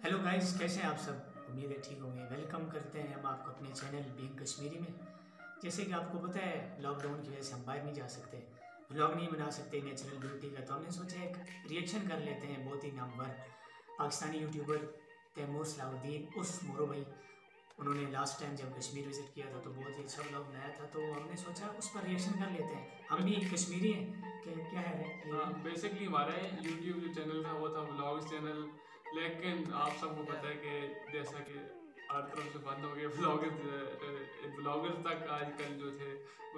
Hello guys, कैसे हैं आप सब। उम्मीद है ठीक होंगे। वेलकम करते हैं हम आपको अपने चैनल बीइंग कश्मीरी में। जैसे कि आपको पता है, लॉकडाउन की वजह से हम बाहर नहीं जा सकते, व्लॉग नहीं बना सकते नेचुरल ब्यूटी का, तो हमने सोचा एक रिएक्शन कर लेते हैं। बहुत ही नामवर पाकिस्तानी यूट्यूबर तैमूर सलाहुद्दीन उस मोरो भाई, उन्होंने लास्ट टाइम जब कश्मीर विज़िट किया था तो बहुत ही अच्छा व्लॉग बनाया था, तो हमने सोचा उस पर रिएक्शन कर लेते हैं। हम भी कश्मीरी हैं कि क्या है हाँ, बेसिकली हमारा यूट्यूब जो चैनल था वो था व्लॉग्स चैनल। लेकिन आप सबको पता है कि जैसा कि हर तरफ से बंद हो गया व्लॉगर्स तक आजकल जो थे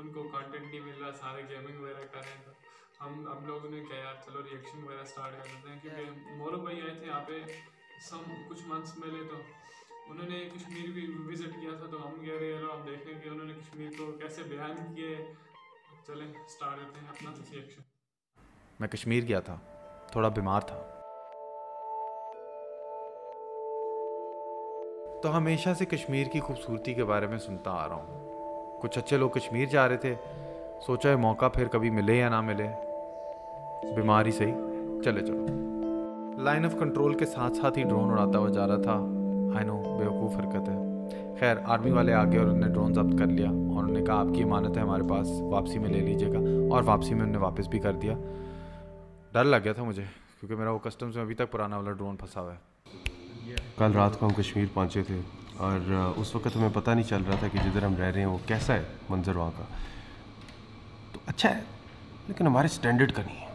उनको कंटेंट नहीं मिल रहा, सारे गेमिंग वगैरह कर रहे हैं। तो हम लोगों ने क्या यार, चलो रिएक्शन वगैरह स्टार्ट कर देते हैं, क्योंकि मोरू भाई आए थे यहाँ पे कुछ मंथ्स पहले। तो उन्होंने कश्मीर भी विजिट किया था, तो हम कह रहे हैं हम देखें कि उन्होंने कश्मीर को कैसे बयान किए। चलें स्टार्ट करते हैं अपना रिएक्शन। मैं कश्मीर गया था, थोड़ा बीमार था। तो हमेशा से कश्मीर की खूबसूरती के बारे में सुनता आ रहा हूँ। कुछ अच्छे लोग कश्मीर जा रहे थे, सोचा है मौका फिर कभी मिले या ना मिले, बीमारी सही, चले चलो। लाइन ऑफ कंट्रोल के साथ साथ ही ड्रोन उड़ाता हुआ जा रहा था। आई नो, बेवकूफ़ हरकत है। खैर, आर्मी वाले आ गए और उन्होंने ड्रोन जब्त कर लिया और उन्होंने कहा आपकी अमानत है हमारे पास, वापसी में ले लीजिएगा। और वापसी में उन्होंने वापस भी कर दिया। डर लग गया था मुझे, क्योंकि मेरा वो कस्टम्स में अभी तक पुराना वाला ड्रोन फंसा हुआ है। कल रात को हम कश्मीर पहुंचे थे और उस वक्त हमें पता नहीं चल रहा था कि जिधर हम रह रहे हैं वो कैसा है मंजर वहाँ का। तो अच्छा है, लेकिन हमारे स्टैंडर्ड का नहीं है।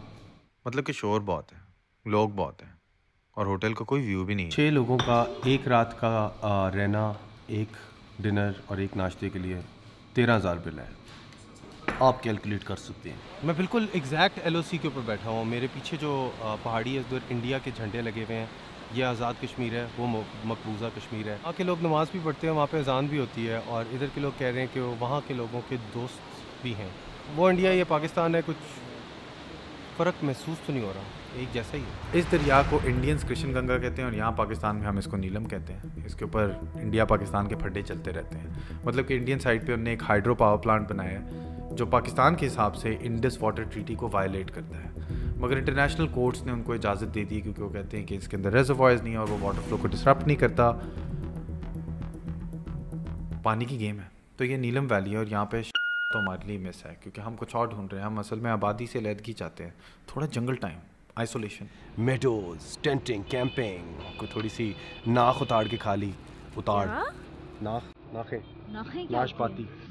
मतलब कि शोर बहुत है, लोग बहुत हैं और होटल का कोई व्यू भी नहीं है। 6 लोगों का एक रात का रहना, एक डिनर और एक नाश्ते के लिए 13,000 बिल है। आप कैलकुलेट कर सकते हैं। मैं बिल्कुल एग्जैक्ट LOC के ऊपर बैठा हूँ। मेरे पीछे जो पहाड़ी है, उधर इंडिया के झंडे लगे हुए हैं। ये आज़ाद कश्मीर है, वो मकबूजा कश्मीर है। वहाँ के लोग नमाज़ भी पढ़ते हैं, वहाँ पे अजान भी होती है। और इधर के लोग कह रहे हैं कि वहाँ के लोगों के दोस्त भी हैं। वो इंडिया या पाकिस्तान है, कुछ फ़र्क महसूस तो नहीं हो रहा, एक जैसा ही है। इस दरिया को इंडियंस कृष्ण गंगा कहते हैं और यहाँ पाकिस्तान में हम इसको नीलम कहते हैं। इसके ऊपर इंडिया पाकिस्तान के फड्डे चलते रहते हैं। मतलब कि इंडियन साइड पे हमने एक हाइड्रो पावर प्लांट बनाया है जो पाकिस्तान के हिसाब से इंडस वाटर ट्रीटी को वायलेट करता है, मगर इंटरनेशनल कोर्ट्स ने उनको इजाज़त दे दी, क्योंकि वो कहते हैं कि इसके अंदर रेजर्वॉयर्स नहीं है और वो वाटर फ्लो को डिसरप्ट नहीं करता। पानी की गेम है। तो ये नीलम वैली है और यहाँ पे तो हमारे लिए मिस है, क्योंकि हम कुछ और ढूंढ रहे हैं। हम असल में आबादी से अलहदगी चाहते हैं, थोड़ा जंगल time, isolation. Meadows, tenting, camping, कोई थोड़ी सी नाख उतार के खा ली। उतार क्या? नाख, नाखें, नाखें क्या होती नाशपाती। हैं?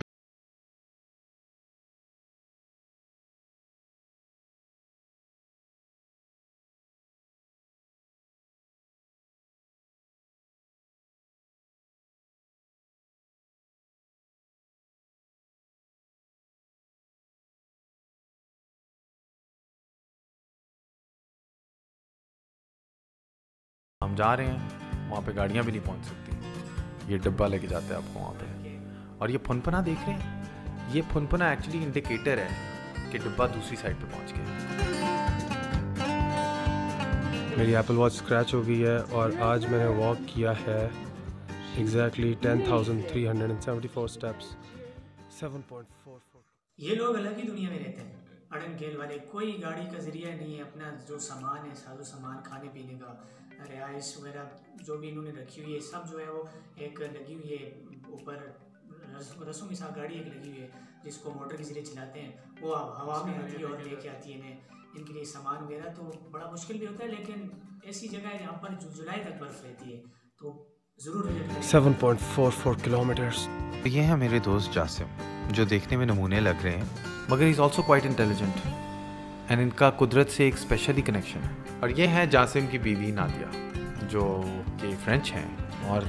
हम जा रहे हैं, वहाँ पे गाड़ियाँ भी नहीं पहुँच सकती। ये डब्बा लेके जाते हैं आपको वहाँ पे। और ये फुनपना देख रहे हैं, ये फुनपना एक्चुअली इंडिकेटर है कि डब्बा दूसरी साइड पे पहुँच गया। मेरी एप्पल वॉच स्क्रैच हो गई है और आज मैंने वॉक किया है एग्जैक्टली 10,374 स्टेप्स, 7.44। ये लोग अलग ही दुनिया में रहते हैं। अड़ंग खेल वाले, कोई गाड़ी का जरिया नहीं है। अपना जो सामान है, साजो सामान, खाने पीने का, रिहाइश वगैरह जो भी इन्होंने रखी हुई है, सब जो है वो एक लगी हुई है ऊपर। रसों के साथ गाड़ी एक लगी हुई है जिसको मोटर के जरिए चलाते हैं, वो हवा में आती है और लेके आती है इन्हें इनके लिए सामान वगैरह। तो बड़ा मुश्किल भी होता है, लेकिन ऐसी जगह है जहाँ पर जुलाई तक बर्फ़ रहती है, तो ज़रूर विजिट करें। 7.44 किलोमीटर्स। ये है मेरे दोस्त जासिम, जो देखने में नमूने लग रहे हैं, मगर is also quite intelligent and इनका कुदरत से एक स्पेशली कनेक्शन है। और ये है जासिम की बीवी नादिया, जो कि फ्रेंच हैं और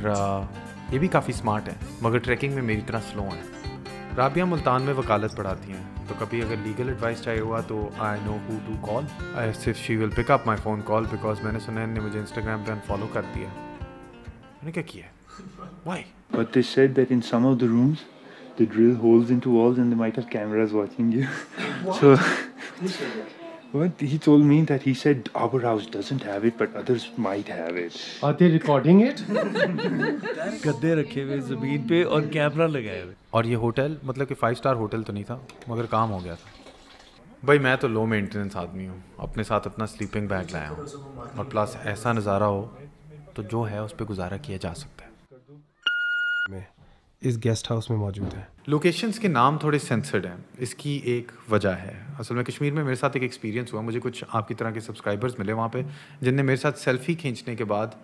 ये भी काफ़ी स्मार्ट हैं, मगर ट्रैकिंग में मेरी तरह स्लो हैं। राबिया मुल्तान में वकालत पढ़ाती हैं, तो कभी अगर लीगल एडवाइस चाहिए हुआ तो I know who to call. I सिर्फ she will pick up my phone call, because मैंने सुना है इन्होंने मुझे इंस्टाग्राम पे अनफॉलो कर दिया। मैंने क्या किया? Why? But they said that in some of the rooms, they drill holes into walls and they might have cameras watching you. So, what he told me that he said our house doesn't have it, but others might have it. Are they recording it? गद्दे रखे हुए ज़मीन पे और camera लगाए हुए। और ये होटल मतलब कि 5 स्टार होटल तो नहीं था, मगर काम हो गया था। भाई मैं तो लो मेंटेनेंस आदमी हूँ, अपने साथ अपना स्लीपिंग बैग लाया हूँ और प्लस ऐसा नज़ारा हो तो जो है उस पर गुजारा किया जा सकता है। मैं इस गेस्ट हाउस में मौजूद है। लोकेशंस के नाम थोड़े सेंसर्ड हैं, इसकी एक वजह है। असल में कश्मीर में मेरे साथ एक एक्सपीरियंस हुआ, मुझे कुछ आपकी तरह के सब्सक्राइबर्स मिले वहाँ पे जिनने मेरे साथ सेल्फ़ी खींचने के बाद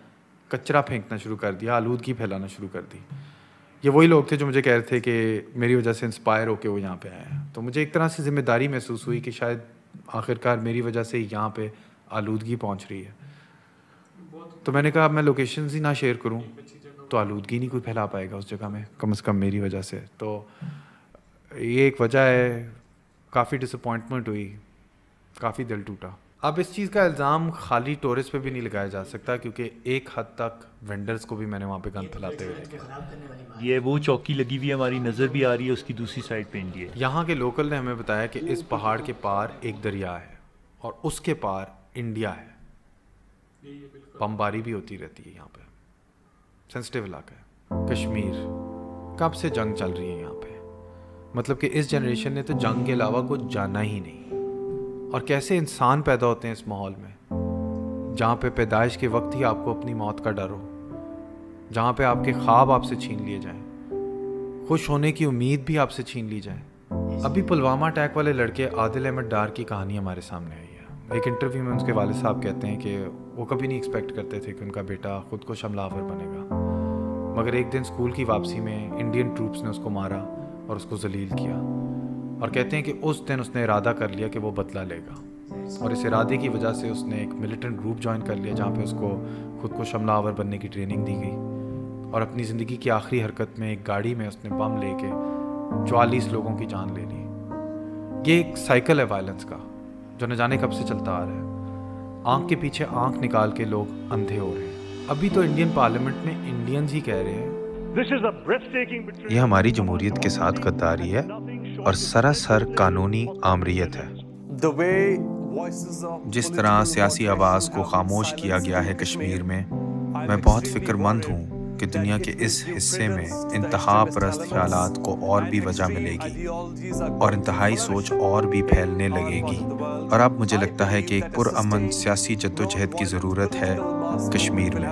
कचरा फेंकना शुरू कर दिया, आलूदगी फैलाना शुरू कर दी। ये वही लोग थे जो मुझे कह रहे थे कि मेरी वजह से इंस्पायर होकर वो यहाँ पे आए हैं। तो मुझे एक तरह से ज़िम्मेदारी महसूस हुई कि शायद आखिरकार मेरी वजह से यहाँ पे आलूदगी पहुँच रही है। तो मैंने कहा अब मैं लोकेशंस ही ना शेयर करूँ तो आलूदगी नहीं कोई फैला पाएगा उस जगह में, कम से कम मेरी वजह से। तो ये एक वजह है, काफ़ी डिसअपॉइंटमेंट हुई, काफ़ी दिल टूटा। अब इस चीज़ का इल्ज़ाम खाली टूरिस्ट पे भी नहीं लगाया जा सकता, क्योंकि एक हद तक वेंडर्स को भी मैंने वहाँ पे गंद फैलाते हुए देखा। ये वो चौकी लगी हुई है, हमारी नज़र भी आ रही है, उसकी दूसरी साइड पे इंडिया है। यहाँ के लोकल ने हमें बताया कि इस पहाड़ के पार एक दरिया है और उसके पार इंडिया है। बमबारी भी होती रहती है यहाँ पे, सेंसिटिव इलाका है। कश्मीर, कब से जंग चल रही है यहाँ पे, मतलब कि इस जनरेशन ने तो जंग के अलावा कुछ जाना ही नहीं। और कैसे इंसान पैदा होते हैं इस माहौल में, जहाँ पे पैदाइश के वक्त ही आपको अपनी मौत का डर हो, जहाँ पे आपके ख्वाब आपसे छीन लिए जाएं, खुश होने की उम्मीद भी आपसे छीन ली जाए। अभी पुलवामा अटैक वाले लड़के आदिल अहमद डार की कहानी हमारे सामने आई है। एक इंटरव्यू में उसके वालिद साहब कहते हैं कि वो कभी नहीं एक्सपेक्ट करते थे कि उनका बेटा खुद को हमलावर बनेगा, मगर एक दिन स्कूल की वापसी में इंडियन ट्रूप्स ने उसको मारा और उसको जलील किया। और कहते हैं कि उस दिन उसने इरादा कर लिया कि वो बदला लेगा, और इस इरादे की वजह से उसने एक मिलिटेंट ग्रुप ज्वाइन कर लिया जहाँ पे उसको खुद को हमलावर बनने की ट्रेनिंग दी गई। और अपनी ज़िंदगी की आखिरी हरकत में एक गाड़ी में उसने बम लेके 44 लोगों की जान ले ली। ये एक साइकिल है वायलेंस का, जो न जाने कब से चलता आ रहा है। आँख के पीछे आँख निकाल के लोग अंधे हो रहे हैं। अभी तो इंडियन पार्लियामेंट में इंडियंस ही कह रहे हैं यह हमारी जमहूरियत के साथ गद्दारी है और सरासर कानूनी आमरीयत है। जिस तरह सियासी आवाज़ को खामोश किया गया है कश्मीर में, मैं बहुत फिक्रमंद हूँ कि दुनिया के इस हिस्से में इंतहा परस्त ख्यालात को और भी वजह मिलेगी और इंतहाई सोच और भी फैलने लगेगी। और अब मुझे लगता है कि एक पुरअमन सियासी जद्दोजहद की ज़रूरत है कश्मीर में।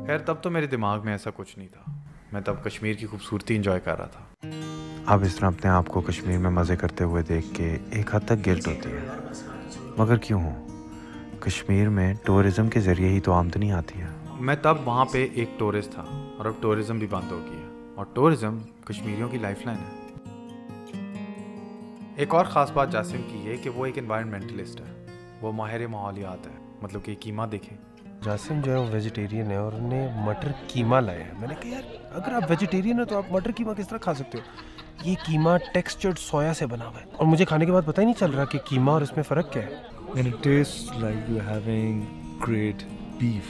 खैर तब तो मेरे दिमाग में ऐसा कुछ नहीं था, मैं तब कश्मीर की खूबसूरती इंजॉय कर रहा था। अब इस तरह अपने आप को कश्मीर में मज़े करते हुए देख के एक हद तक गिल्ट होती है, मगर क्यों हो, कश्मीर में टूरिज़म के ज़रिए ही तो आमदनी आती है। मैं तब वहाँ पे एक टूरिस्ट था और अब टूरिज़म भी बंद हो गया, और टूरिज़म कश्मीरियों की लाइफलाइन है। एक और ख़ास बात जासिम की है कि वो एक एनवायरनमेंटलिस्ट है, वो माहिर माहौलियात है, मतलब कि कीमा देखें। जासिम जो है वो वेजिटेरियन है और उन्हें मटर कीमा लाया है। मैंने कहा यार अगर आप वेजिटेरियन हो तो आप मटर कीमा किस तरह खा सकते हो। ये कीमा टेक्सचर्ड सोया से बना हुआ है और मुझे खाने के बाद पता ही नहीं चल रहा कि कीमा और इसमें फ़र्क क्या है। And it tastes like you're having great beef.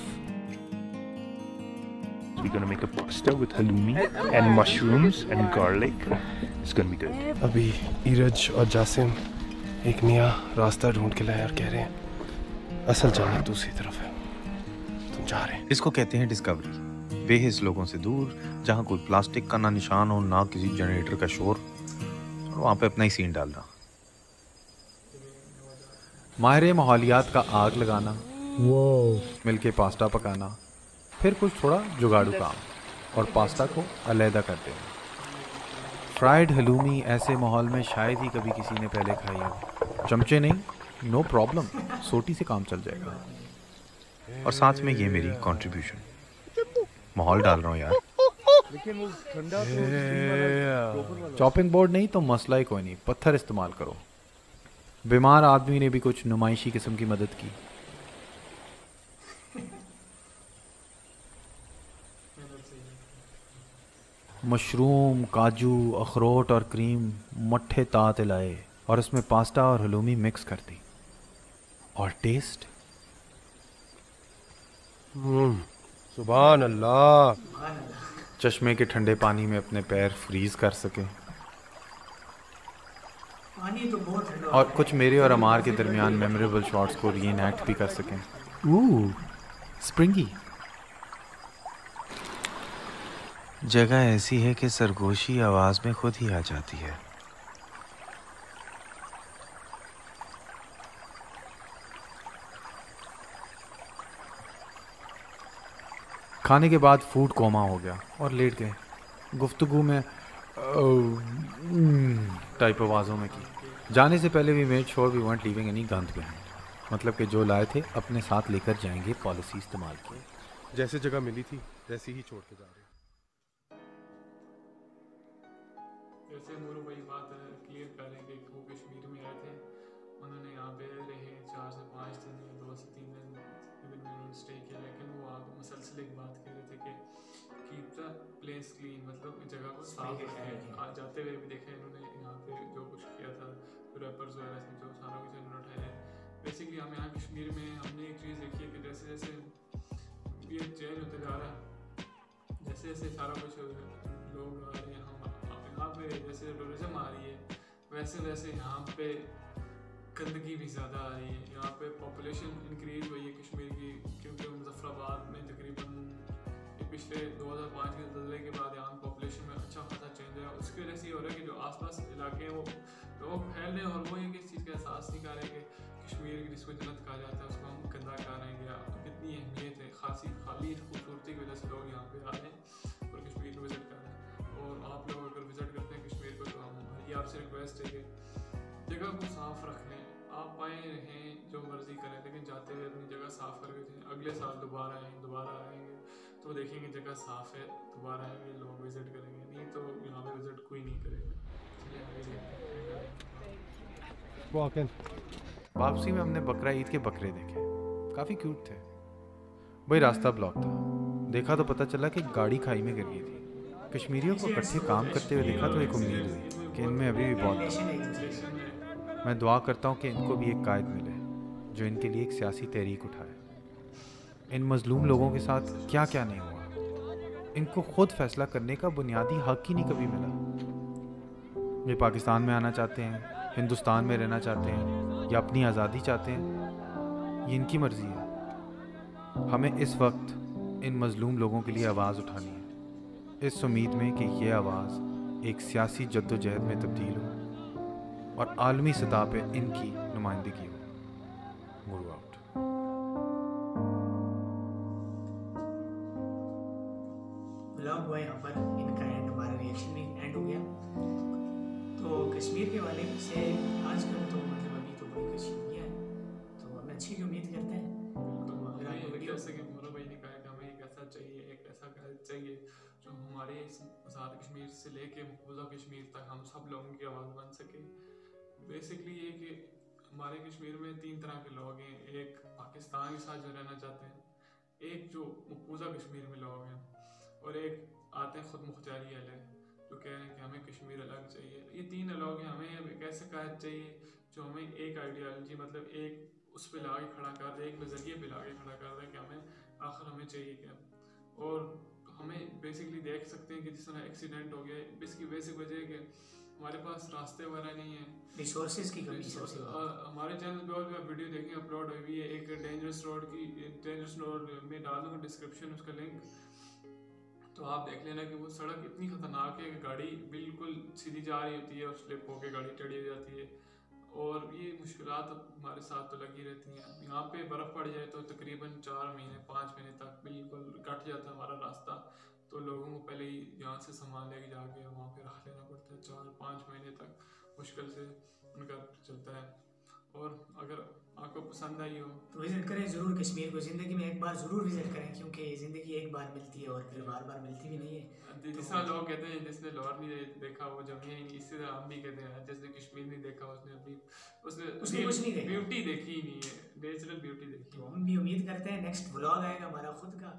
We're gonna make a pasta with halloumi and mushrooms and garlic. It's gonna be good. अभी ईरज और जासिम एक नया रास्ता ढूंढ के लाए और कह रहे हैं असल जन्नत दूसरी तरफ है, तुम जा रहे हैं। इसको कहते हैं डिस्कवरी। बेहिस लोगों से दूर, जहाँ कोई प्लास्टिक का ना निशान हो, ना किसी जनरेटर का शोर, और वहाँ पे अपना ही सीन डालना। माहिर माहौलियात का आग लगाना, मिलके पास्ता पकाना, फिर कुछ थोड़ा जुगाड़ू काम, और पास्ता को अलहदा कर देना। फ्राइड हलूमी ऐसे माहौल में शायद ही कभी किसी ने पहले खाई हो। चमचे नहीं, नो प्रॉब्लम, सोटी से काम चल जाएगा। और साथ में ये मेरी कंट्रीब्यूशन, माहौल डाल रहा हूँ यार। चॉपिंग बोर्ड नहीं तो मसला ही कोई नहीं, पत्थर इस्तेमाल करो। बीमार आदमी ने भी कुछ नुमाइशी किस्म की मदद की। मशरूम, काजू, अखरोट और क्रीम मट्ठे तात लाए और इसमें पास्ता और हलूमी मिक्स कर दी, और टेस्ट सुभान अल्लाह। चश्मे के ठंडे पानी में अपने पैर फ्रीज कर सके, पानी तो बहुत ठंडा और कुछ मेरे और अमार के दरमियान मेमोरेबल शॉट्स को रीएनैक्ट भी कर सकें। स्प्रिंगी जगह ऐसी है कि सरगोशी आवाज़ में खुद ही आ जाती है। खाने के बाद फूड कोमा हो गया और लेट गए। गुफ्तगू में टाइप आवाज़ों में की। जाने से पहले we made sure we weren't leaving any गंद बिहाइंड, मतलब कि जो लाए थे अपने साथ लेकर जाएंगे पॉलिसी इस्तेमाल की। जैसे जगह मिली थी वैसे ही छोड़ के जा रहे हैं। जैसे मोरू भाई बात क्लियर करें कि वो कश्मीर में आए थे, उन्होंने यहाँ पे रहे 4 से 5 दिन या 2 से 3 दिन उन्होंने स्टे किया, लेकिन वो आप मुसलसल एक बात कह रहे थे कि कीप द प्लेस क्लीन, मतलब जगह को साफ रखें। आज जाते हुए भी देखा इन्होंने यहाँ पे जो कुछ किया था, रैपर्स वगैरह से जो सारा कुछ इन्होंने उठाया है। बेसिकली हम यहाँ कश्मीर में हमने एक चीज़ देखी है कि जैसे जैसे ये चेंज होते जा रहा है, जैसे जैसे सारा कुछ लोग आ रहे हैं यहाँ पे, जैसे टूरिज्म आ रही है वैसे वैसे यहाँ पे गंदगी भी ज़्यादा आ रही है। यहाँ पे पॉपुलेशन इंक्रीज हुई है कश्मीर की, क्योंकि मुजफ्फराबाद में तकरीबन पिछले 2005 के ज़लज़ले के बाद यहाँ पॉपुलेशन में अच्छा खासा चेंज है। उसकी वजह से ये हो रहा है कि जो आसपास इलाके हैं वो लोग फैल रहे हैं और वो एक इस चीज़ का एहसास नहीं कर रहे कि कश्मीर जिसको जन्नत कहा जाता है उसको हम गंदा कर रहे हैं या कितनी अहमियत है। खाली खूबसूरती की वजह से लोग यहाँ पे आ रहे हैं और कश्मीर को विज़िट कर रहे हैं। और आप लोग अगर विज़िट करते हैं कश्मीर को तो हमारी आपसे रिक्वेस्ट है कि जगह को साफ़ रख लें। आप आए रहें जो मर्ज़ी करें, लेकिन जाते हुए अपनी जगह साफ़ करके जाएँ। अगले साल दोबारा आएंगे तो देखेंगे जगह साफ़ है, दोबारा आएंगे लोग विज़िट करेंगे, नहीं तो यहाँ पे विज़िट कोई नहीं करेगा। वापसी में हमने बकरा ईद के बकरे देखे, काफ़ी क्यूट थे। वही रास्ता ब्लॉक था, देखा तो पता चला कि गाड़ी खाई में गिर गई थी। कश्मीरियों को इकट्ठे काम करते हुए देखा तो एक उम्मीद हुई कि इनमें अभी भी बहुत था। मैं दुआ करता हूँ कि इनको भी एक कायद मिले जो इनके लिए एक सियासी तहरीक उठाए। इन मजलूम लोगों के साथ क्या क्या नहीं हुआ, इनको खुद फैसला करने का बुनियादी हक ही नहीं कभी मिला। ये पाकिस्तान में आना चाहते हैं, हिंदुस्तान में रहना चाहते हैं या अपनी आज़ादी चाहते हैं, ये इनकी मर्ज़ी है। हमें इस वक्त इन मजलूम लोगों के लिए आवाज़ उठानी है, इस उम्मीद में कि ये आवाज़ एक सियासी जद्दोजहद में तब्दील हो और आलमी सतह पे इनकी नुमाइंदगी हो। मोरू आउट। व्लॉग हुआ यहाँ पर, इनका एंड, हमारा रिएक्शन भी एंड हो गया। तो कश्मीर के वाले से आजकल तो मतलब अभी तो बड़ी कश्मीर है, तो हम अच्छी की उम्मीद करते हैं। तो अगर आपको वीडियो जैसे कि मोरू भाई ने कहा कि हमें एक ऐसा चाहिए, एक ऐसा गाइड चाहिए जो हमारे आज़ाद कश्मीर से लेके मकबूजा कश्मीर तक हम सब लोगों की आवाज़ बन सके। बेसिकली ये कि हमारे कश्मीर में 3 तरह के लोग हैं, एक पाकिस्तान के साथ जो रहना चाहते हैं, एक जो मकबूजा कश्मीर में लोग हैं, और एक आते हैं खुद मुख्तियारी वाले जो कह रहे हैं कि हमें कश्मीर अलग चाहिए। ये 3 लोग हैं। हमें एक ऐसे कायद चाहिए जो हमें एक आइडियालॉजी, मतलब एक उस पर ला के खड़ा कर दे, एक नज़रिए पे ला के खड़ा कर दे कि हमें आखिर हमें चाहिए क्या। और हमें बेसिकली देख सकते हैं कि जिस तरह एक्सीडेंट हो गया, इसकी बेसिक वजह है कि हमारे पास रास्ते वगैरह नहीं है, रिसोर्सेज की कमी सबसे हमारे चैनल पे और भी आप वीडियो देखें अपलोड हुई है, एक डेंजरस रोड में डाल दूँगा डिस्क्रिप्शन उसका लिंक, तो आप देख लेना कि वो सड़क इतनी ख़तरनाक है कि गाड़ी बिल्कुल सीधी जा रही होती है और स्लिप होकर गाड़ी टेढ़ी हो जाती है। और ये मुश्किलात हमारे साथ तो लगी रहती हैं। यहाँ पे बर्फ़ पड़ जाए तो तकरीबन 4 महीने 5 महीने तक बिल्कुल कट जाता है हमारा रास्ता, तो लोगों को पहले ही यहाँ से सामान लेके जाके वहाँ पे रख लेना पड़ता है। 4-5 महीने तक मुश्किल से उनका चलता है। और अगर आपको पसंद आई हो तो विज़िट करें ज़रूर कश्मीर को, ज़िंदगी में एक बार ज़रूर विज़िट करें, क्योंकि ज़िंदगी एक बार मिलती है और फिर बार बार मिलती भी नहीं है। जिस तरह लोग कहते हैं जिसने लाहौर नहीं देखा वो जमी ही नहीं, इसी तरह हम भी कहते हैं जिसने कश्मीर नहीं देखा उसने कुछ नहीं देखा, ब्यूटी देखी ही नहीं है, नेचुरल ब्यूटी देखी। तो हम भी उम्मीद करते हैं नेक्स्ट व्लॉग आएगा हमारा खुद का,